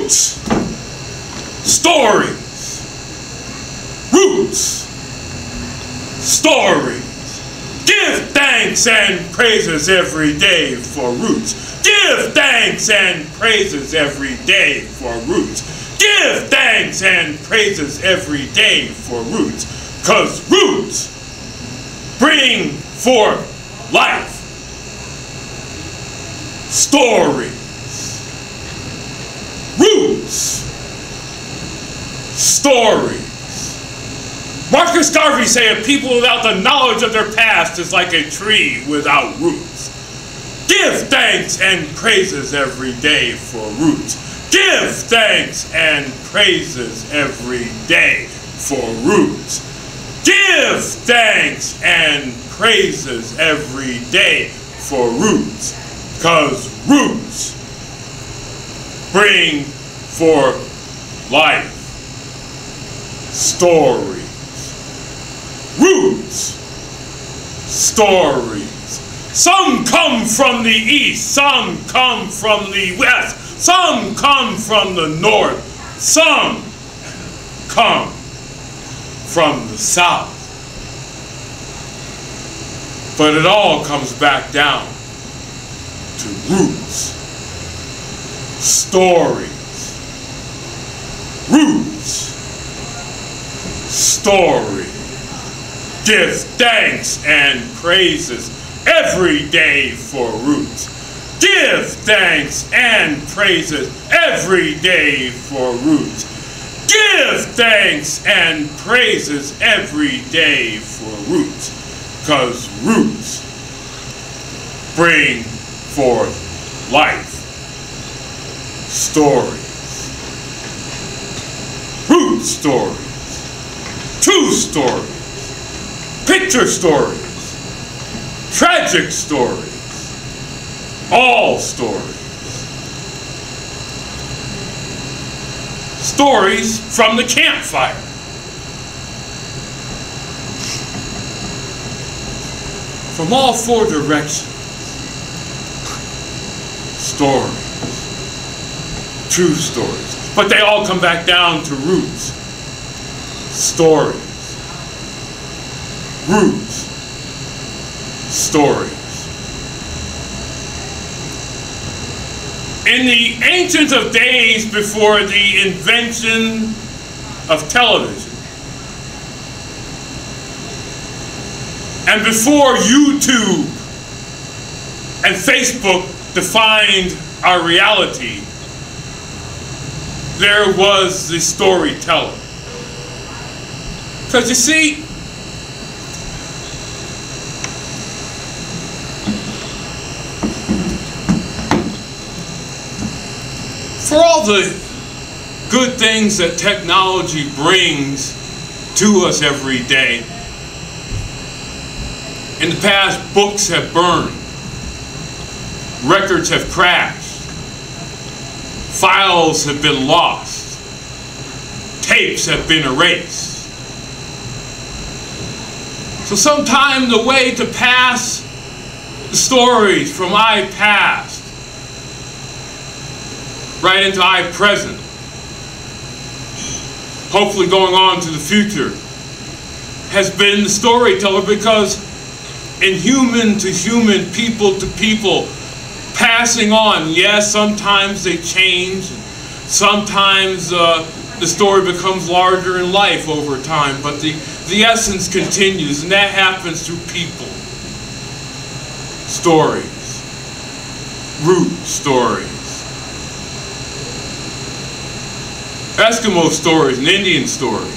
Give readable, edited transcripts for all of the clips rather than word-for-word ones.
Roots. Stories. Roots. Stories. Give thanks and praises every day for roots. Give thanks and praises every day for roots. Give thanks and praises every day for roots. 'Cause roots bring forth life. Stories. Roots. Stories. Marcus Garvey said, a people without the knowledge of their past is like a tree without roots. Give thanks and praises every day for roots. Give thanks and praises every day for roots. Give thanks and praises every day for roots. 'Cause roots bring forth life. Stories. Roots. Stories. Some come from the east, some come from the west, some come from the north, some come from the south. But it all comes back down to roots. Stories. Roots. Stories. Give thanks and praises every day for roots. Give thanks and praises every day for roots. Give thanks and praises every day for roots. 'Cause roots bring forth life. Stories. Root stories. True stories. Picture stories. Tragic stories. All stories. Stories from the campfire. From all four directions. Stories. True stories. But they all come back down to roots. Stories. Roots. Stories. In the ancient of days before the invention of television, and before YouTube and Facebook defined our reality, there was the storyteller. Because you see, for all the good things that technology brings to us every day, in the past, books have burned, records have crashed, files have been lost, tapes have been erased. So sometimes the way to pass the stories from I past right into I present, hopefully going on to the future, has been the storyteller, because in human to human, people to people, passing on, yes, sometimes they change, sometimes the story becomes larger in life over time, but the essence continues, and that happens through people. Stories. Root stories. Eskimo stories and Indian stories.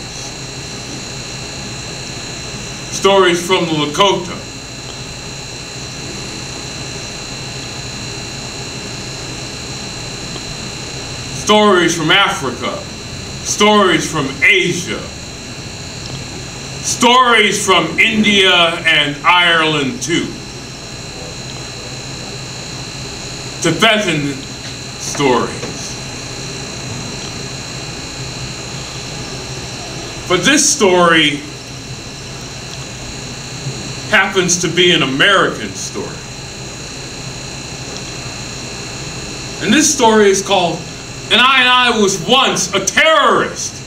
Stories from the Lakota. Stories from Africa. Stories from Asia. Stories from India and Ireland too. Tibetan stories. But this story happens to be an American story. And this story is called And I was once a terrorist.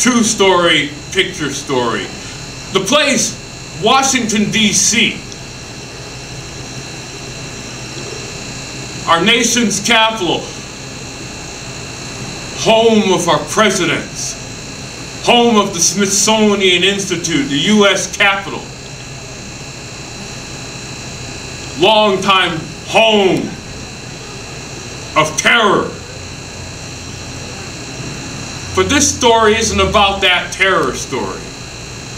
True story, picture story. The place, Washington, D.C., our nation's capital, home of our presidents, home of the Smithsonian Institute, the U.S. Capitol, longtime home of terror. But this story isn't about that terror story.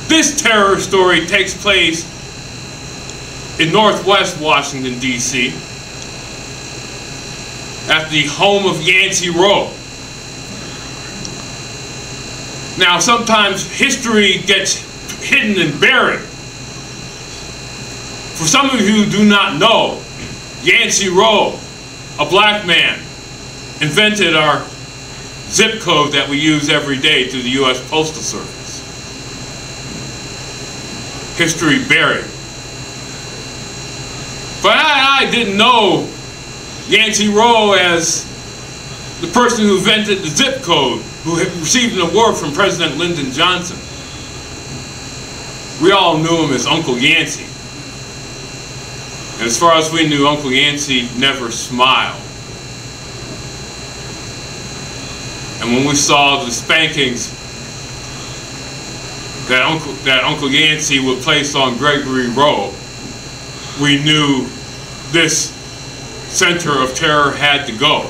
This terror story takes place in Northwest Washington, D.C., at the home of Yancey Rowe. Now, sometimes history gets hidden and buried. For some of you who do not know, Yancey Rowe, a black man, invented our zip code that we use every day through the U.S. Postal Service. History buried. But I didn't know Yancey Rowe as the person who invented the zip code, who had received an award from President Lyndon Johnson. We all knew him as Uncle Yancey. And as far as we knew, Uncle Yancey never smiled. And when we saw the spankings that Uncle Yancey would place on Gregory Rowe, we knew this center of terror had to go.